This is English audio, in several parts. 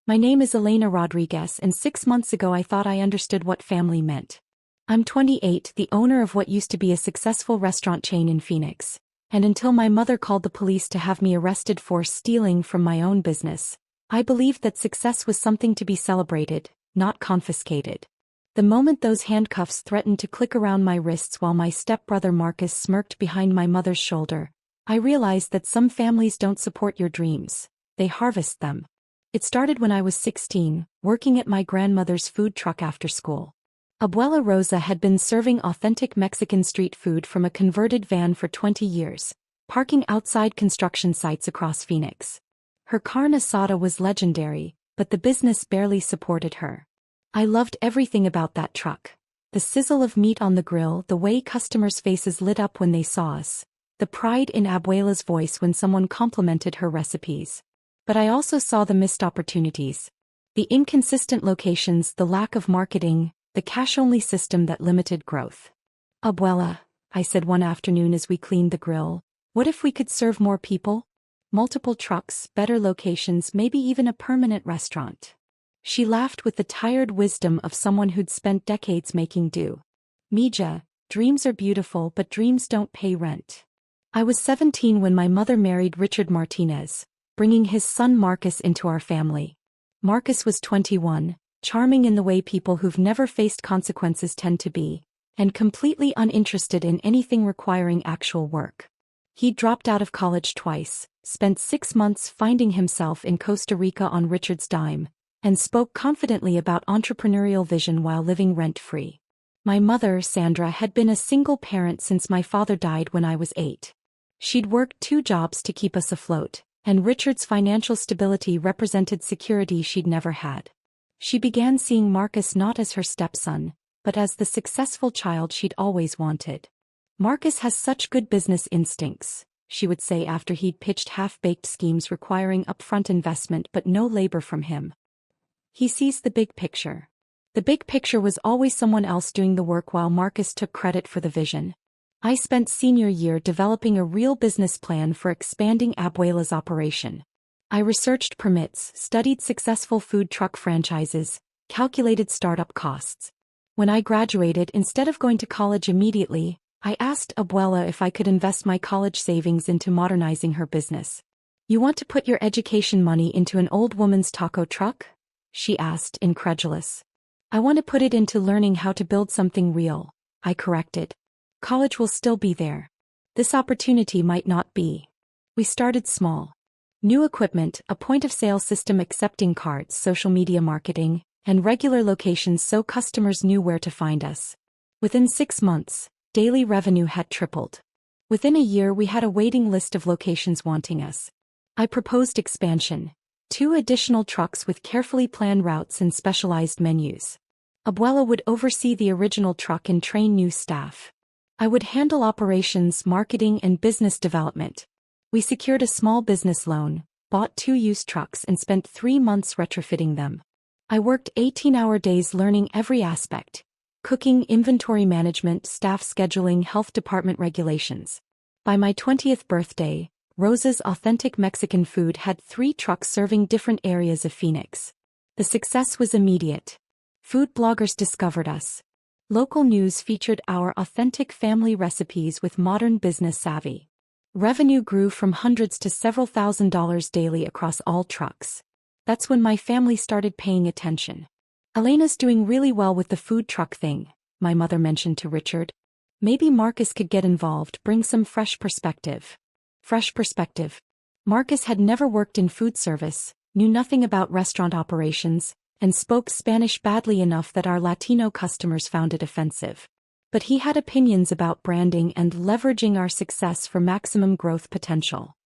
My name is Elena Rodriguez, and 6 months ago I thought I understood what family meant. I'm 28, the owner of what used to be a successful restaurant chain in Phoenix. And until my mother called the police to have me arrested for stealing from my own business, I believed that success was something to be celebrated, not confiscated. The moment those handcuffs threatened to click around my wrists while my stepbrother Marcus smirked behind my mother's shoulder, I realized that some families don't support your dreams, they harvest them. It started when I was 16, working at my grandmother's food truck after school. Abuela Rosa had been serving authentic Mexican street food from a converted van for 20 years, parking outside construction sites across Phoenix. Her carne asada was legendary, but the business barely supported her. I loved everything about that truck. The sizzle of meat on the grill, the way customers' faces lit up when they saw us, the pride in Abuela's voice when someone complimented her recipes. But I also saw the missed opportunities. The inconsistent locations, the lack of marketing, the cash-only system that limited growth. Abuela, I said one afternoon as we cleaned the grill, what if we could serve more people? Multiple trucks, better locations, maybe even a permanent restaurant. She laughed with the tired wisdom of someone who'd spent decades making do. Mija, dreams are beautiful, but dreams don't pay rent. I was 17 when my mother married Richard Martinez, bringing his son Marcus into our family. Marcus was 21, charming in the way people who've never faced consequences tend to be, and completely uninterested in anything requiring actual work. He dropped out of college twice, spent 6 months finding himself in Costa Rica on Richard's dime, and spoke confidently about entrepreneurial vision while living rent-free. My mother, Sandra, had been a single parent since my father died when I was 8. She'd worked 2 jobs to keep us afloat, and Richard's financial stability represented security she'd never had. She began seeing Marcus not as her stepson, but as the successful child she'd always wanted. Marcus has such good business instincts, she would say after he'd pitched half-baked schemes requiring upfront investment but no labor from him. He sees the big picture. The big picture was always someone else doing the work while Marcus took credit for the vision. I spent senior year developing a real business plan for expanding Abuela's operation. I researched permits, studied successful food truck franchises, calculated startup costs. When I graduated, instead of going to college immediately, I asked Abuela if I could invest my college savings into modernizing her business. "You want to put your education money into an old woman's taco truck?" she asked, incredulous. "I want to put it into learning how to build something real," I corrected. "College will still be there. This opportunity might not be." We started small. New equipment, a point-of-sale system accepting cards, social media marketing, and regular locations so customers knew where to find us. Within 6 months, daily revenue had tripled. Within a year we had a waiting list of locations wanting us. I proposed expansion. 2 additional trucks with carefully planned routes and specialized menus. Abuela would oversee the original truck and train new staff. I would handle operations, marketing, and business development. We secured a small business loan, bought 2 used trucks and spent 3 months retrofitting them. I worked 18-hour days learning every aspect: cooking, inventory management, staff scheduling, health department regulations. By my 20th birthday, Rosa's authentic Mexican food had 3 trucks serving different areas of Phoenix. The success was immediate. Food bloggers discovered us. Local news featured our authentic family recipes with modern business savvy. Revenue grew from hundreds to several $1,000s daily across all trucks. That's when my family started paying attention. "Elena's doing really well with the food truck thing," my mother mentioned to Richard. "Maybe Marcus could get involved, bring some fresh perspective." Fresh perspective. Marcus had never worked in food service, knew nothing about restaurant operations, and spoke Spanish badly enough that our Latino customers found it offensive. But he had opinions about branding and leveraging our success for maximum growth potential.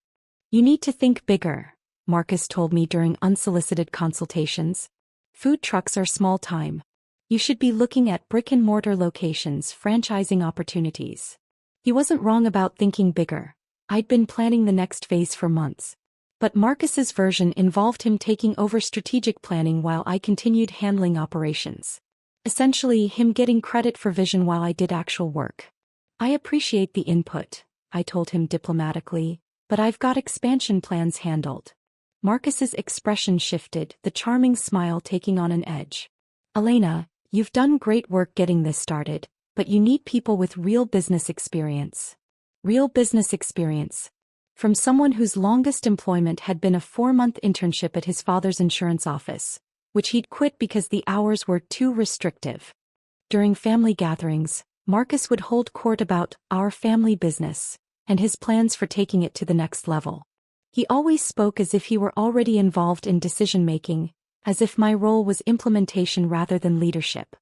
"You need to think bigger," Marcus told me during unsolicited consultations. "Food trucks are small time. You should be looking at brick-and-mortar locations, franchising opportunities." He wasn't wrong about thinking bigger. I'd been planning the next phase for months. But Marcus's version involved him taking over strategic planning while I continued handling operations. Essentially, him getting credit for vision while I did actual work. "I appreciate the input," I told him diplomatically, "but I've got expansion plans handled." Marcus's expression shifted, the charming smile taking on an edge. Elena, you've done great work getting this started, but you need people with real business experience. Real business experience. From someone whose longest employment had been a 4-month internship at his father's insurance office, which he'd quit because the hours were too restrictive. During family gatherings, Marcus would hold court about our family business and his plans for taking it to the next level. He always spoke as if he were already involved in decision-making, as if my role was implementation rather than leadership.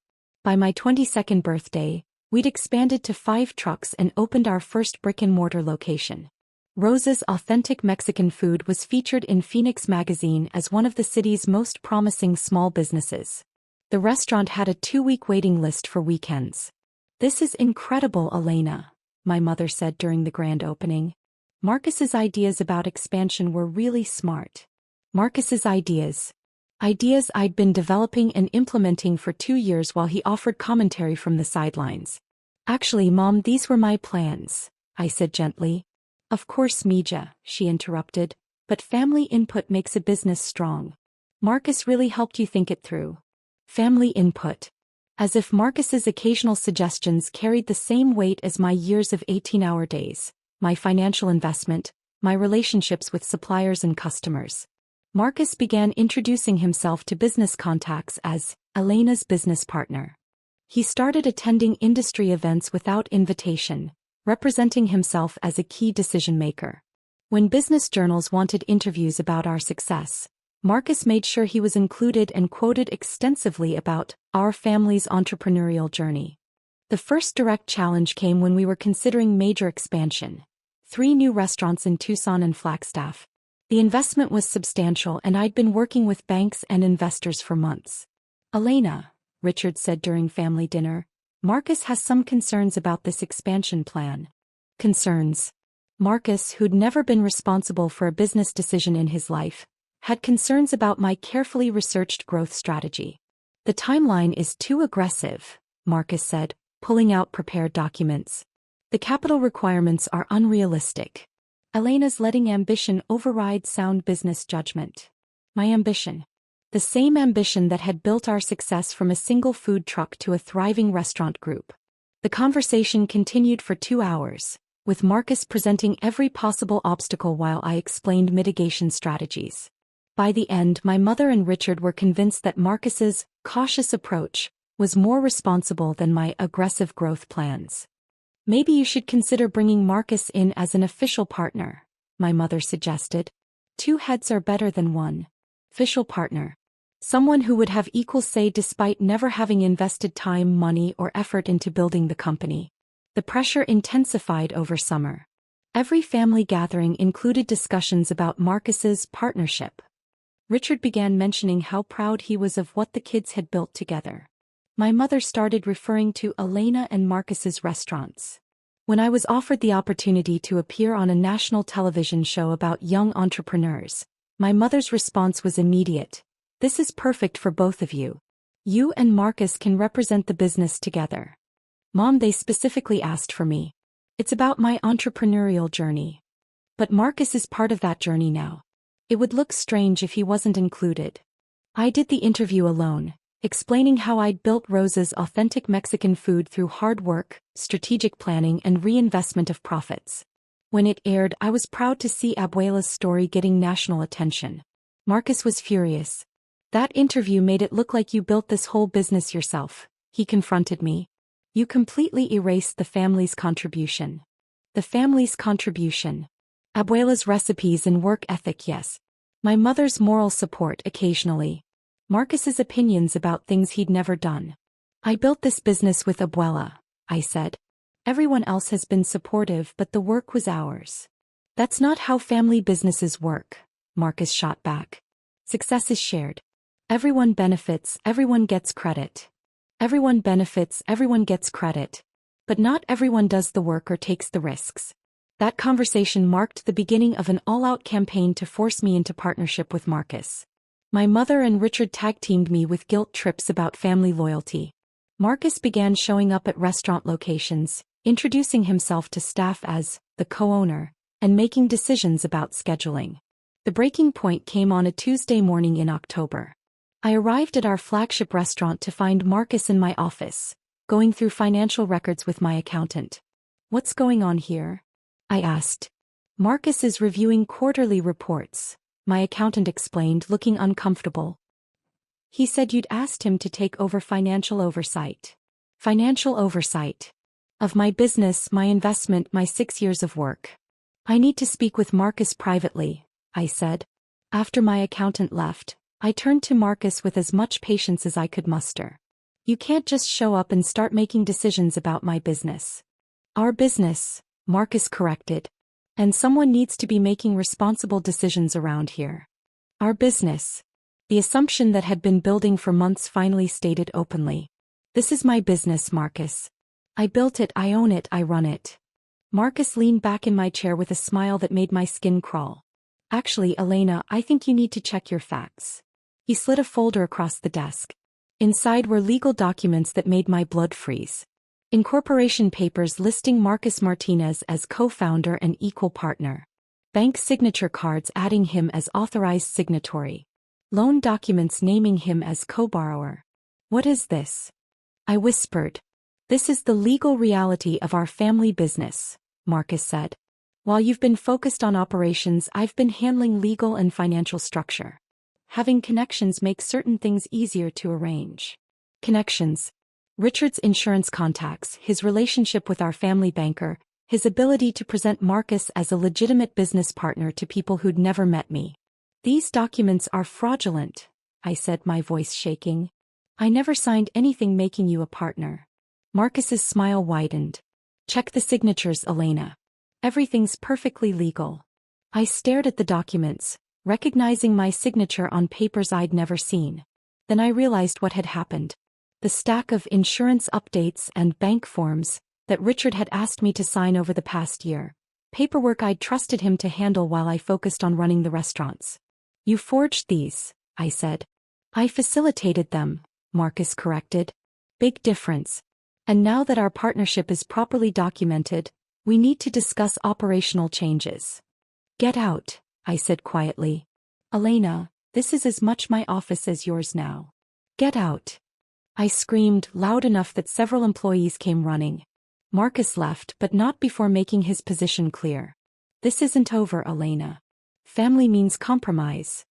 By my 22nd birthday, we'd expanded to 5 trucks and opened our first brick-and-mortar location. Rosa's authentic Mexican food was featured in Phoenix magazine as one of the city's most promising small businesses. The restaurant had a 2-week waiting list for weekends. "This is incredible, Elena," my mother said during the grand opening. Marcus's ideas about expansion were really smart. Marcus's ideas. Ideas I'd been developing and implementing for 2 years while he offered commentary from the sidelines. "Actually, Mom, these were my plans," I said gently. "Of course, Mija," she interrupted, "but family input makes a business strong. Marcus really helped you think it through." Family input. As if Marcus's occasional suggestions carried the same weight as my years of 18-hour days, my financial investment, my relationships with suppliers and customers. Marcus began introducing himself to business contacts as Elena's business partner. He started attending industry events without invitation, representing himself as a key decision-maker. When business journals wanted interviews about our success, Marcus made sure he was included and quoted extensively about our family's entrepreneurial journey. The first direct challenge came when we were considering major expansion. 3 new restaurants in Tucson and Flagstaff. The investment was substantial and I'd been working with banks and investors for months. "Elena," Richard said during family dinner, "Marcus has some concerns about this expansion plan." Concerns. Marcus, who'd never been responsible for a business decision in his life, had concerns about my carefully researched growth strategy. "The timeline is too aggressive," Marcus said, pulling out prepared documents. "The capital requirements are unrealistic. Elena's letting ambition override sound business judgment." My ambition. The same ambition that had built our success from a single food truck to a thriving restaurant group. The conversation continued for 2 hours, with Marcus presenting every possible obstacle while I explained mitigation strategies. By the end, my mother and Richard were convinced that Marcus's cautious approach was more responsible than my aggressive growth plans. "Maybe you should consider bringing Marcus in as an official partner," my mother suggested. 2 heads are better than 1. Official partner. Someone who would have equal say despite never having invested time, money, or effort into building the company. The pressure intensified over summer. Every family gathering included discussions about Marcus's partnership. Richard began mentioning how proud he was of what the kids had built together. My mother started referring to Elena and Marcus's restaurants. When I was offered the opportunity to appear on a national television show about young entrepreneurs, my mother's response was immediate. "This is perfect for both of you. You and Marcus can represent the business together." "Mom, they specifically asked for me. It's about my entrepreneurial journey. But Marcus is part of that journey now. It would look strange if he wasn't included." I did the interview alone, explaining how I'd built Rosa's authentic Mexican food through hard work, strategic planning, and reinvestment of profits. When it aired, I was proud to see Abuela's story getting national attention. Marcus was furious. "That interview made it look like you built this whole business yourself," he confronted me. "You completely erased the family's contribution." The family's contribution. Abuela's recipes and work ethic, yes. My mother's moral support occasionally. Marcus's opinions about things he'd never done. "I built this business with Abuela," I said. "Everyone else has been supportive, but the work was ours." "That's not how family businesses work," Marcus shot back. "Success is shared. Everyone benefits, everyone gets credit. Everyone benefits, everyone gets credit. But not everyone does the work or takes the risks." That conversation marked the beginning of an all-out campaign to force me into partnership with Marcus. My mother and Richard tag-teamed me with guilt trips about family loyalty. Marcus began showing up at restaurant locations, introducing himself to staff as the co-owner, and making decisions about scheduling. The breaking point came on a Tuesday morning in October. I arrived at our flagship restaurant to find Marcus in my office, going through financial records with my accountant. "What's going on here?" I asked. "Marcus is reviewing quarterly reports," my accountant explained, looking uncomfortable. "He said you'd asked him to take over financial oversight." "Financial oversight? Of my business, my investment, my 6 years of work." "I need to speak with Marcus privately," I said. After my accountant left, I turned to Marcus with as much patience as I could muster. "You can't just show up and start making decisions about my business." "Our business," Marcus corrected. "And someone needs to be making responsible decisions around here." "Our business." The assumption that had been building for months finally stated openly. "This is my business, Marcus. I built it, I own it, I run it." Marcus leaned back in my chair with a smile that made my skin crawl. "Actually, Elena, I think you need to check your facts." He slid a folder across the desk. Inside were legal documents that made my blood freeze. Incorporation papers listing Marcus Martinez as co-founder and equal partner. Bank signature cards adding him as authorized signatory. Loan documents naming him as co-borrower. "What is this?" I whispered. "This is the legal reality of our family business," Marcus said. "While you've been focused on operations, I've been handling legal and financial structure. Having connections makes certain things easier to arrange." Connections. Richard's insurance contacts, his relationship with our family banker, his ability to present Marcus as a legitimate business partner to people who'd never met me. "These documents are fraudulent," I said, my voice shaking. "I never signed anything making you a partner." Marcus's smile widened. "Check the signatures, Elena. Everything's perfectly legal." I stared at the documents, recognizing my signature on papers I'd never seen. Then I realized what had happened. The stack of insurance updates and bank forms that Richard had asked me to sign over the past year. Paperwork I'd trusted him to handle while I focused on running the restaurants. "You forged these," I said. "I facilitated them," Marcus corrected. "Big difference. And now that our partnership is properly documented, we need to discuss operational changes." "Get out," I said quietly. "Elena, this is as much my office as yours now. Get out." I screamed loud enough that several employees came running. Marcus left, but not before making his position clear. "This isn't over, Elena. Family means compromise."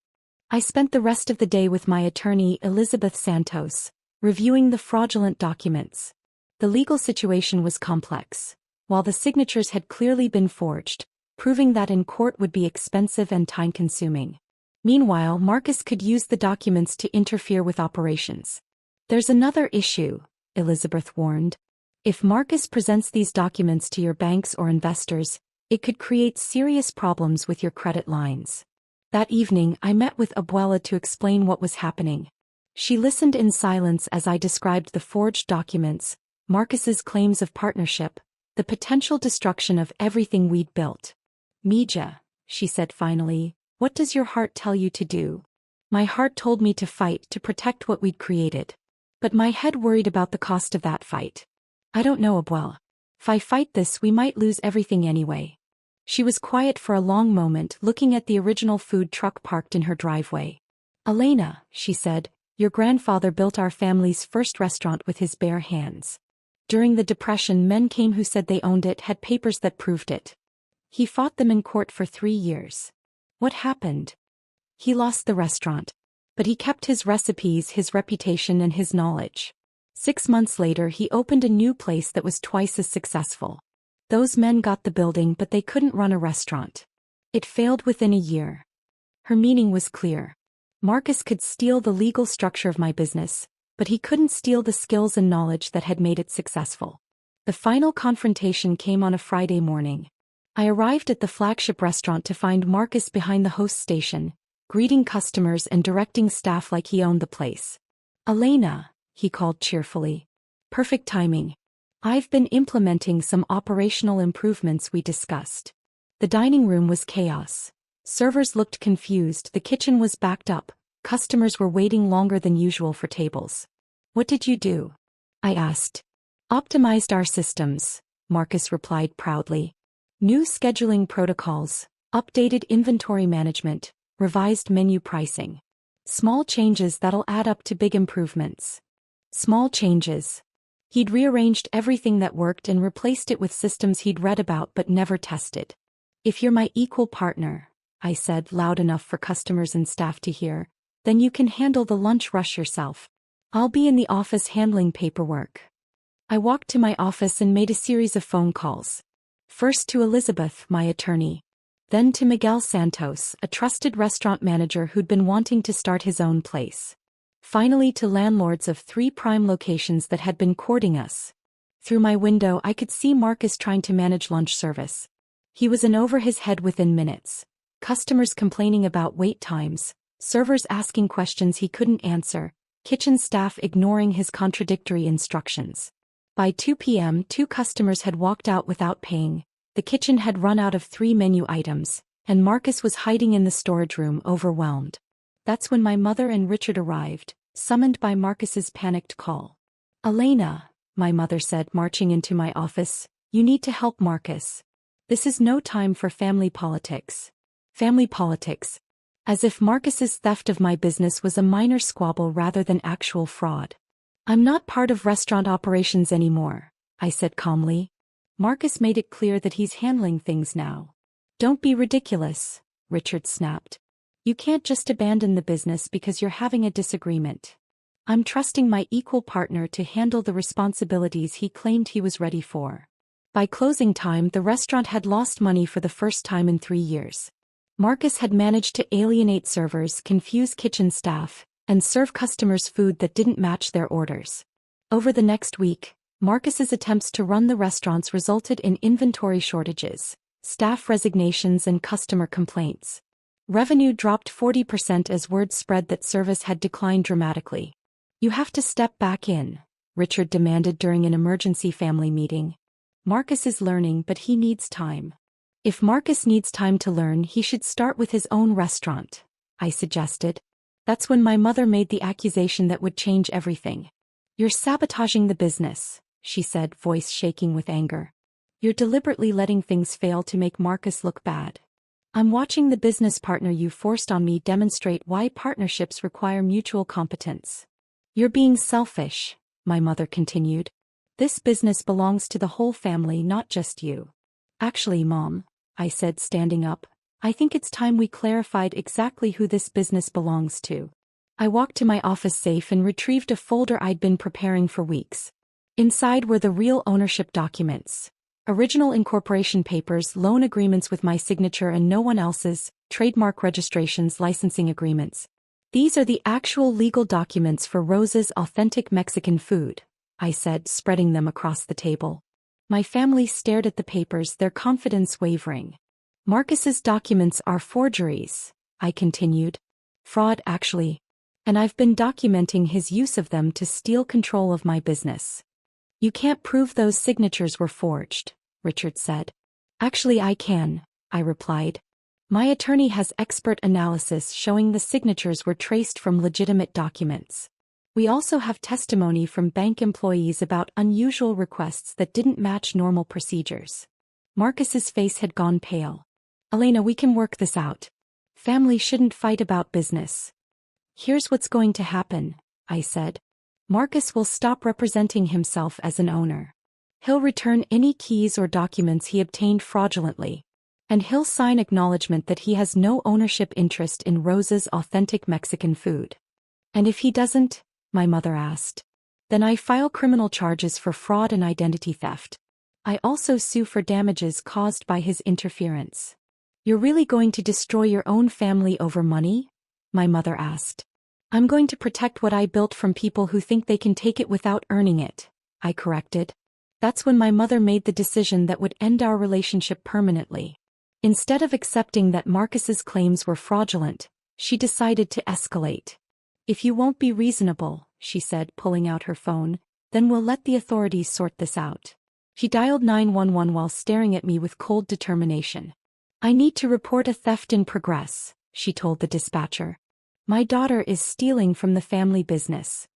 I spent the rest of the day with my attorney, Elizabeth Santos, reviewing the fraudulent documents. The legal situation was complex. While the signatures had clearly been forged, proving that in court would be expensive and time-consuming. Meanwhile, Marcus could use the documents to interfere with operations. "There's another issue," Elizabeth warned. "If Marcus presents these documents to your banks or investors, it could create serious problems with your credit lines." That evening, I met with Abuela to explain what was happening. She listened in silence as I described the forged documents, Marcus's claims of partnership, the potential destruction of everything we'd built. "Mija," she said finally, "what does your heart tell you to do?" My heart told me to fight to protect what we'd created. But my head worried about the cost of that fight. "I don't know, Abuela. If I fight this, we might lose everything anyway." She was quiet for a long moment, looking at the original food truck parked in her driveway. "Elena," she said, "your grandfather built our family's first restaurant with his bare hands. During the Depression, men came who said they owned it, had papers that proved it. He fought them in court for 3 years. What happened? He lost the restaurant. But he kept his recipes, his reputation, and his knowledge. 6 months later, he opened a new place that was twice as successful. Those men got the building, but they couldn't run a restaurant. It failed within a year." Her meaning was clear. Marcus could steal the legal structure of my business, but he couldn't steal the skills and knowledge that had made it successful. The final confrontation came on a Friday morning. I arrived at the flagship restaurant to find Marcus behind the host station, greeting customers and directing staff like he owned the place. "Elena," he called cheerfully. "Perfect timing. I've been implementing some operational improvements we discussed." The dining room was chaos. Servers looked confused, the kitchen was backed up, customers were waiting longer than usual for tables. "What did you do?" I asked. "Optimized our systems," Marcus replied proudly. "New scheduling protocols, updated inventory management, revised menu pricing. Small changes that'll add up to big improvements. Small changes. He'd rearranged everything that worked and replaced it with systems he'd read about but never tested. "If you're my equal partner," I said loud enough for customers and staff to hear, "then you can handle the lunch rush yourself. I'll be in the office handling paperwork." I walked to my office and made a series of phone calls. First to Elizabeth, my attorney. Then to Miguel Santos, a trusted restaurant manager who'd been wanting to start his own place. Finally to landlords of 3 prime locations that had been courting us. Through my window I could see Marcus trying to manage lunch service. He was in over his head within minutes. Customers complaining about wait times, servers asking questions he couldn't answer, kitchen staff ignoring his contradictory instructions. By 2 p.m. 2 customers had walked out without paying, the kitchen had run out of 3 menu items, and Marcus was hiding in the storage room overwhelmed. That's when my mother and Richard arrived, summoned by Marcus's panicked call. "Elena," my mother said, marching into my office, "you need to help Marcus. This is no time for family politics." Family politics. As if Marcus's theft of my business was a minor squabble rather than actual fraud. "I'm not part of restaurant operations anymore," I said calmly. "Marcus made it clear that he's handling things now." "Don't be ridiculous," Richard snapped. "You can't just abandon the business because you're having a disagreement. I'm trusting my equal partner to handle the responsibilities he claimed he was ready for." By closing time, the restaurant had lost money for the first time in 3 years. Marcus had managed to alienate servers, confuse kitchen staff, and serve customers food that didn't match their orders. Over the next week, Marcus's attempts to run the restaurants resulted in inventory shortages, staff resignations, and customer complaints. Revenue dropped 40% as word spread that service had declined dramatically. "You have to step back in," Richard demanded during an emergency family meeting. "Marcus is learning, but he needs time." "If Marcus needs time to learn, he should start with his own restaurant," I suggested. That's when my mother made the accusation that would change everything. "You're sabotaging the business," she said, voice shaking with anger. "You're deliberately letting things fail to make Marcus look bad. I'm watching the business partner you forced on me demonstrate why partnerships require mutual competence." "You're being selfish," my mother continued. "This business belongs to the whole family, not just you." "Actually, Mom," I said, standing up, "I think it's time we clarified exactly who this business belongs to." I walked to my office safe and retrieved a folder I'd been preparing for weeks. Inside were the real ownership documents. Original incorporation papers, loan agreements with my signature and no one else's, trademark registrations, licensing agreements. "These are the actual legal documents for Rosa's authentic Mexican food," I said, spreading them across the table. My family stared at the papers, their confidence wavering. "Marcus's documents are forgeries," I continued. "Fraud, actually. And I've been documenting his use of them to steal control of my business." "You can't prove those signatures were forged," Richard said. "Actually, I can," I replied. "My attorney has expert analysis showing the signatures were traced from legitimate documents. We also have testimony from bank employees about unusual requests that didn't match normal procedures." Marcus's face had gone pale. "Elena, we can work this out. Family shouldn't fight about business." "Here's what's going to happen," I said. "Marcus will stop representing himself as an owner. He'll return any keys or documents he obtained fraudulently. And he'll sign acknowledgement that he has no ownership interest in Rosa's authentic Mexican food." "And if he doesn't?" my mother asked. "Then I file criminal charges for fraud and identity theft. I also sue for damages caused by his interference." "You're really going to destroy your own family over money?" my mother asked. "I'm going to protect what I built from people who think they can take it without earning it," I corrected. That's when my mother made the decision that would end our relationship permanently. Instead of accepting that Marcus's claims were fraudulent, she decided to escalate. "If you won't be reasonable," she said, pulling out her phone, "then we'll let the authorities sort this out." She dialed 911 while staring at me with cold determination. "I need to report a theft in progress," she told the dispatcher. "My daughter is stealing from the family business."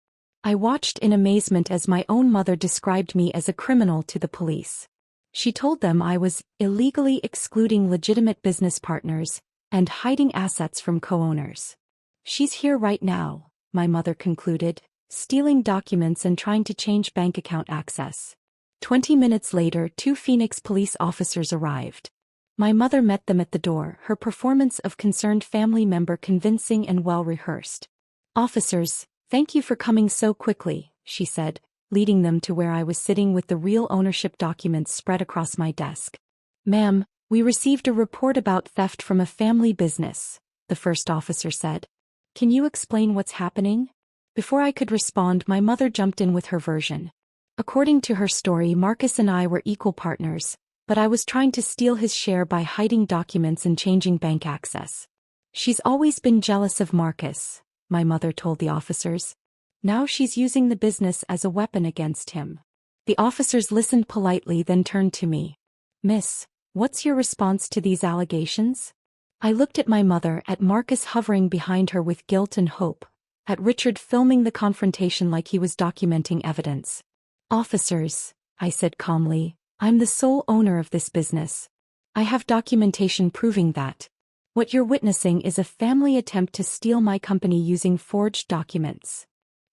I watched in amazement as my own mother described me as a criminal to the police. She told them I was illegally excluding legitimate business partners, and hiding assets from co-owners. She's here right now, my mother concluded, stealing documents and trying to change bank account access. 20 minutes later, 2 Phoenix police officers arrived. My mother met them at the door, her performance of concerned family member convincing and well-rehearsed. "Officers, thank you for coming so quickly," she said, leading them to where I was sitting with the real ownership documents spread across my desk. "Ma'am, we received a report about theft from a family business," the first officer said. "Can you explain what's happening?" Before I could respond, my mother jumped in with her version. According to her story, Marcus and I were equal partners, but I was trying to steal his share by hiding documents and changing bank access. "She's always been jealous of Marcus," my mother told the officers. "Now she's using the business as a weapon against him." The officers listened politely, then turned to me. "Miss, what's your response to these allegations?" I looked at my mother, at Marcus hovering behind her with guilt and hope, at Richard filming the confrontation like he was documenting evidence. "Officers," I said calmly, "I'm the sole owner of this business. I have documentation proving that. What you're witnessing is a family attempt to steal my company using forged documents."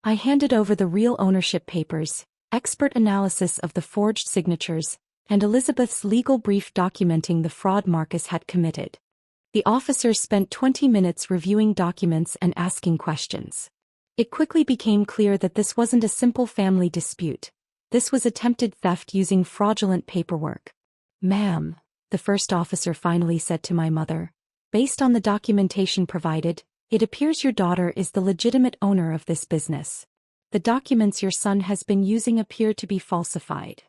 I handed over the real ownership papers, expert analysis of the forged signatures, and Elizabeth's legal brief documenting the fraud Marcus had committed. The officers spent 20 minutes reviewing documents and asking questions. It quickly became clear that this wasn't a simple family dispute. This was attempted theft using fraudulent paperwork. "Ma'am," the first officer finally said to my mother, "based on the documentation provided, it appears your daughter is the legitimate owner of this business. The documents your son has been using appear to be falsified."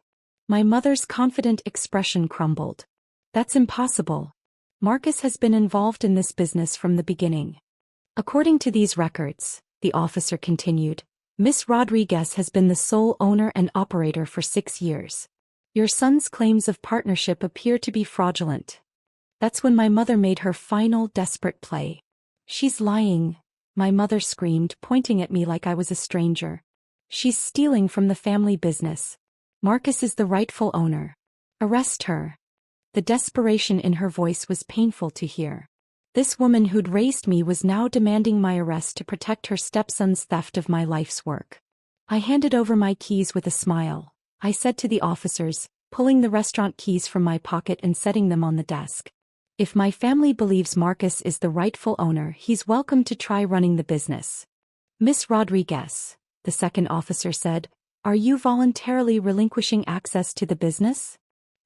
My mother's confident expression crumbled. "That's impossible. Marcus has been involved in this business from the beginning." "According to these records," the officer continued, "Miss Rodriguez has been the sole owner and operator for 6 years. Your son's claims of partnership appear to be fraudulent." That's when my mother made her final desperate play. "She's lying," my mother screamed, pointing at me like I was a stranger. "She's stealing from the family business. Marcus is the rightful owner. Arrest her." The desperation in her voice was painful to hear. This woman who'd raised me was now demanding my arrest to protect her stepson's theft of my life's work. I handed over my keys with a smile. I said to the officers, pulling the restaurant keys from my pocket and setting them on the desk. "If my family believes Marcus is the rightful owner, he's welcome to try running the business." "Miss Rodriguez," the second officer said, "are you voluntarily relinquishing access to the business?"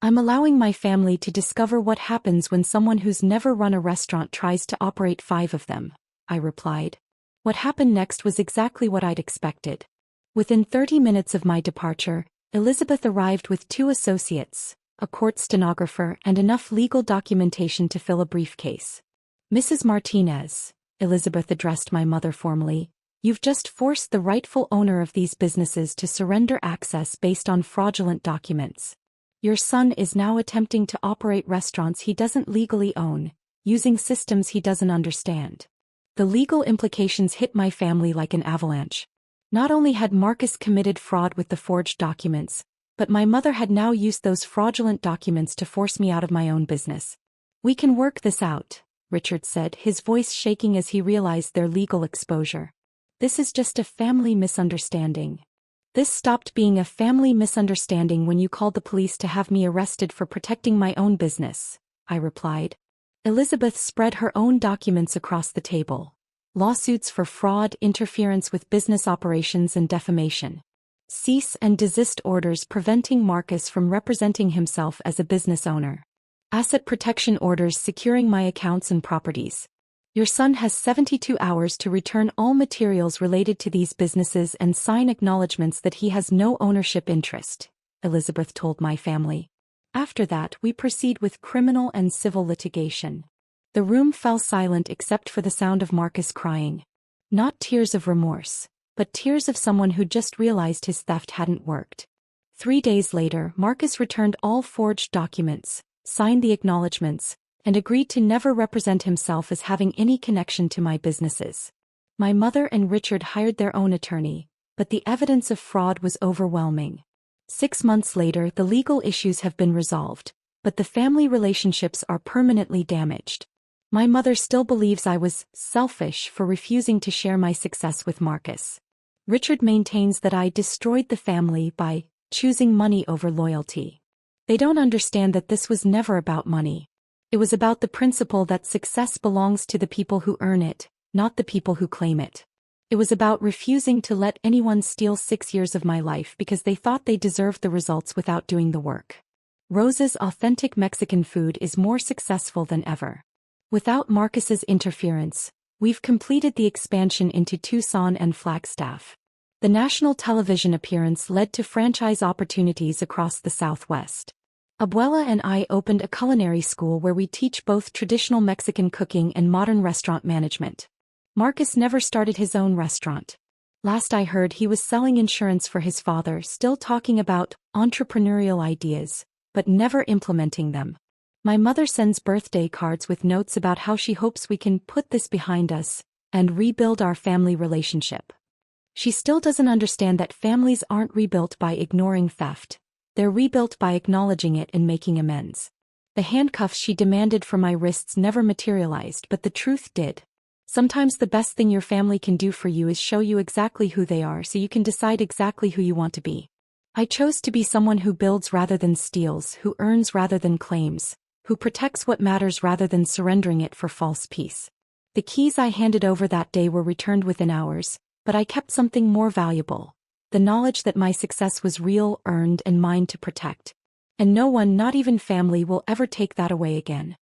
"I'm allowing my family to discover what happens when someone who's never run a restaurant tries to operate 5 of them," I replied. What happened next was exactly what I'd expected. Within 30 minutes of my departure, Elizabeth arrived with 2 associates, a court stenographer, and enough legal documentation to fill a briefcase. "Mrs. Martinez," Elizabeth addressed my mother formally, "you've just forced the rightful owner of these businesses to surrender access based on fraudulent documents. Your son is now attempting to operate restaurants he doesn't legally own, using systems he doesn't understand." The legal implications hit my family like an avalanche. Not only had Marcus committed fraud with the forged documents, but my mother had now used those fraudulent documents to force me out of my own business. "We can work this out," Richard said, his voice shaking as he realized their legal exposure. "This is just a family misunderstanding." "This stopped being a family misunderstanding when you called the police to have me arrested for protecting my own business," I replied. Elizabeth spread her own documents across the table. Lawsuits for fraud, interference with business operations, and defamation. Cease and desist orders preventing Marcus from representing himself as a business owner. Asset protection orders securing my accounts and properties. Your son has 72 hours to return all materials related to these businesses and sign acknowledgments that he has no ownership interest, Elizabeth told my family. After that, we proceed with criminal and civil litigation. The room fell silent except for the sound of Marcus crying. Not tears of remorse, but tears of someone who just realized his theft hadn't worked. 3 days later, Marcus returned all forged documents, signed the acknowledgments, and agreed to never represent himself as having any connection to my businesses. My mother and Richard hired their own attorney, but the evidence of fraud was overwhelming. 6 months later, the legal issues have been resolved, but the family relationships are permanently damaged. My mother still believes I was selfish for refusing to share my success with Marcus. Richard maintains that I destroyed the family by choosing money over loyalty. They don't understand that this was never about money. It was about the principle that success belongs to the people who earn it, not the people who claim it. It was about refusing to let anyone steal 6 years of my life because they thought they deserved the results without doing the work. Rosa's authentic Mexican food is more successful than ever. Without Marcus's interference, we've completed the expansion into Tucson and Flagstaff. The national television appearance led to franchise opportunities across the Southwest. Abuela and I opened a culinary school where we teach both traditional Mexican cooking and modern restaurant management. Marcus never started his own restaurant. Last I heard, he was selling insurance for his father, still talking about entrepreneurial ideas, but never implementing them. My mother sends birthday cards with notes about how she hopes we can put this behind us and rebuild our family relationship. She still doesn't understand that families aren't rebuilt by ignoring theft. They're rebuilt by acknowledging it and making amends. The handcuffs she demanded for my wrists never materialized, but the truth did. Sometimes the best thing your family can do for you is show you exactly who they are so you can decide exactly who you want to be. I chose to be someone who builds rather than steals, who earns rather than claims, who protects what matters rather than surrendering it for false peace. The keys I handed over that day were returned within hours, but I kept something more valuable: the knowledge that my success was real, earned, and mine to protect. And no one, not even family, will ever take that away again.